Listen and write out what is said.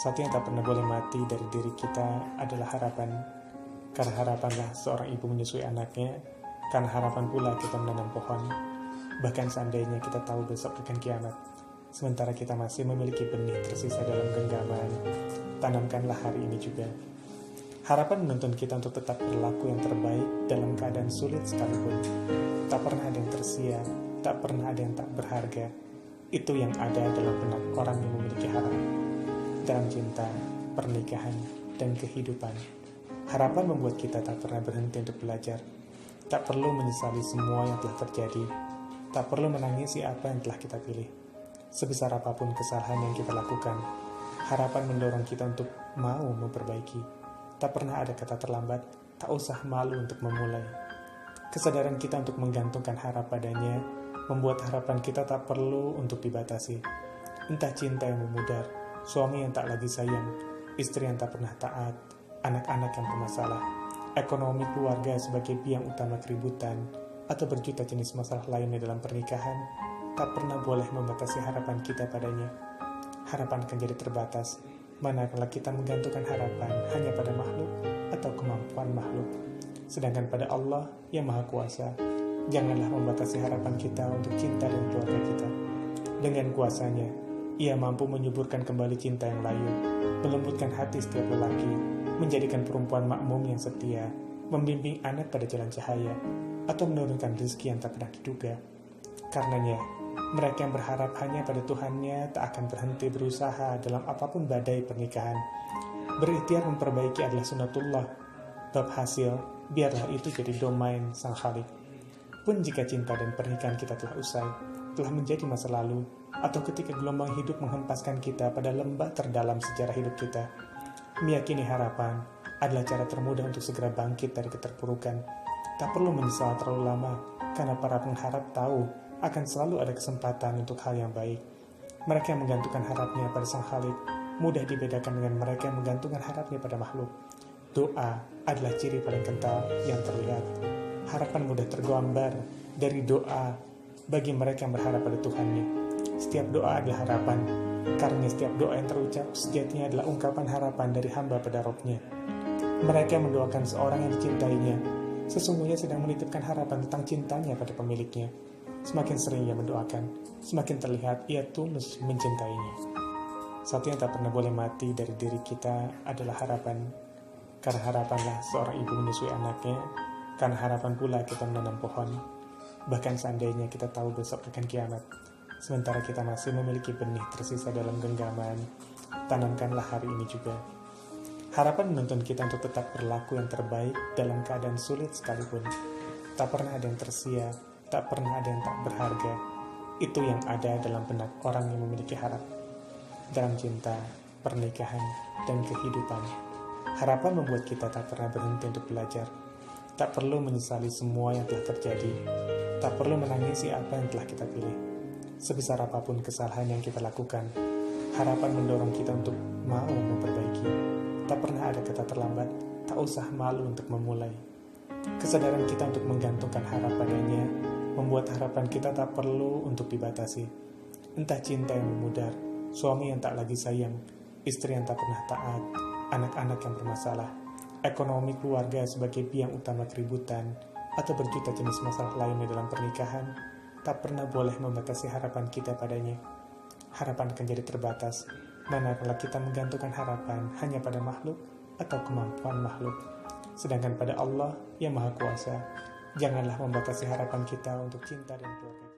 Satu yang tak pernah boleh mati dari diri kita adalah harapan. Karena harapanlah seorang ibu menyusui anaknya, karena harapan pula kita menanam pohon. Bahkan seandainya kita tahu besok akan kiamat, sementara kita masih memiliki benih tersisa dalam genggaman, tanamkanlah hari ini juga. Harapan menuntun kita untuk tetap berlaku yang terbaik dalam keadaan sulit sekalipun. Tak pernah ada yang tersia, tak pernah ada yang tak berharga. Itu yang ada dalam benak orang yang memiliki harap. Dalam cinta, pernikahan, dan kehidupan, harapan membuat kita tak pernah berhenti untuk belajar. Tak perlu menyesali semua yang telah terjadi. Tak perlu menangisi apa yang telah kita pilih. Sebesar apapun kesalahan yang kita lakukan, harapan mendorong kita untuk mau memperbaiki. Tak pernah ada kata terlambat, tak usah malu untuk memulai. Kesadaran kita untuk menggantungkan harap padanya membuat harapan kita tak perlu untuk dibatasi. Entah cinta yang memudar, suami yang tak lagi sayang, istri yang tak pernah taat, anak-anak yang bermasalah, ekonomi keluarga sebagai biang utama keributan, atau berjuta jenis masalah lainnya dalam pernikahan, tak pernah boleh membatasi harapan kita padanya. Harapan akan jadi terbatas, manakala kita menggantungkan harapan hanya pada makhluk atau kemampuan makhluk. Sedangkan pada Allah yang Maha Kuasa, janganlah membatasi harapan kita untuk cinta dan keluarga kita. Dengan kuasanya, Ia mampu menyuburkan kembali cinta yang layu, melembutkan hati setiap lelaki, menjadikan perempuan makmum yang setia, membimbing anak pada jalan cahaya, atau menurunkan rezeki yang tak pernah diduga. Karenanya, mereka yang berharap hanya pada Tuhannya tak akan berhenti berusaha dalam apapun badai pernikahan. Berikhtiar memperbaiki adalah sunatullah. Bab hasil, biarlah itu jadi domain Sang Khalik. Pun jika cinta dan pernikahan kita telah usai, telah menjadi masa lalu, atau ketika gelombang hidup menghempaskan kita pada lembah terdalam sejarah hidup kita, meyakini harapan adalah cara termudah untuk segera bangkit dari keterpurukan. Tak perlu menyesal terlalu lama, karena para pengharap tahu akan selalu ada kesempatan untuk hal yang baik. Mereka yang menggantungkan harapnya pada Sang Khalik mudah dibedakan dengan mereka yang menggantungkan harapnya pada makhluk. Doa adalah ciri paling kental yang terlihat. Harapan mudah tergambar dari doa bagi mereka yang berharap pada Tuhannya. Setiap doa adalah harapan, karena setiap doa yang terucap sejatinya adalah ungkapan harapan dari hamba pada Robnya. Mereka yang mendoakan seorang yang dicintainya sesungguhnya sedang menitipkan harapan tentang cintanya pada pemiliknya. Semakin sering ia mendoakan, semakin terlihat ia tulus mencintainya. Satu yang tak pernah boleh mati dari diri kita adalah harapan. Karena harapanlah seorang ibu menyusui anaknya, karena harapan pula kita menanam pohon. Bahkan seandainya kita tahu besok akan kiamat, sementara kita masih memiliki benih tersisa dalam genggaman, tanamkanlah hari ini juga. Harapan menuntun kita untuk tetap berlaku yang terbaik dalam keadaan sulit sekalipun. Tak pernah ada yang tersia, tak pernah ada yang tak berharga. Itu yang ada dalam benak orang yang memiliki harap. Dalam cinta, pernikahan, dan kehidupan, harapan membuat kita tak pernah berhenti untuk belajar. Tak perlu menyesali semua yang telah terjadi. Tak perlu menangisi apa yang telah kita pilih. Sebesar apapun kesalahan yang kita lakukan, harapan mendorong kita untuk mau memperbaiki. Tak pernah ada kata terlambat, tak usah malu untuk memulai. Kesadaran kita untuk menggantungkan harap padanya membuat harapan kita tak perlu untuk dibatasi. Entah cinta yang memudar, suami yang tak lagi sayang, istri yang tak pernah taat, anak-anak yang bermasalah, ekonomi keluarga sebagai biang utama keributan, atau berjuta jenis masalah lainnya dalam pernikahan, tak pernah boleh membatasi harapan kita padanya. Harapan akan jadi terbatas, manakala kita menggantungkan harapan hanya pada makhluk atau kemampuan makhluk. Sedangkan pada Allah yang Maha Kuasa, janganlah membatasi harapan kita untuk cinta dan keluarga.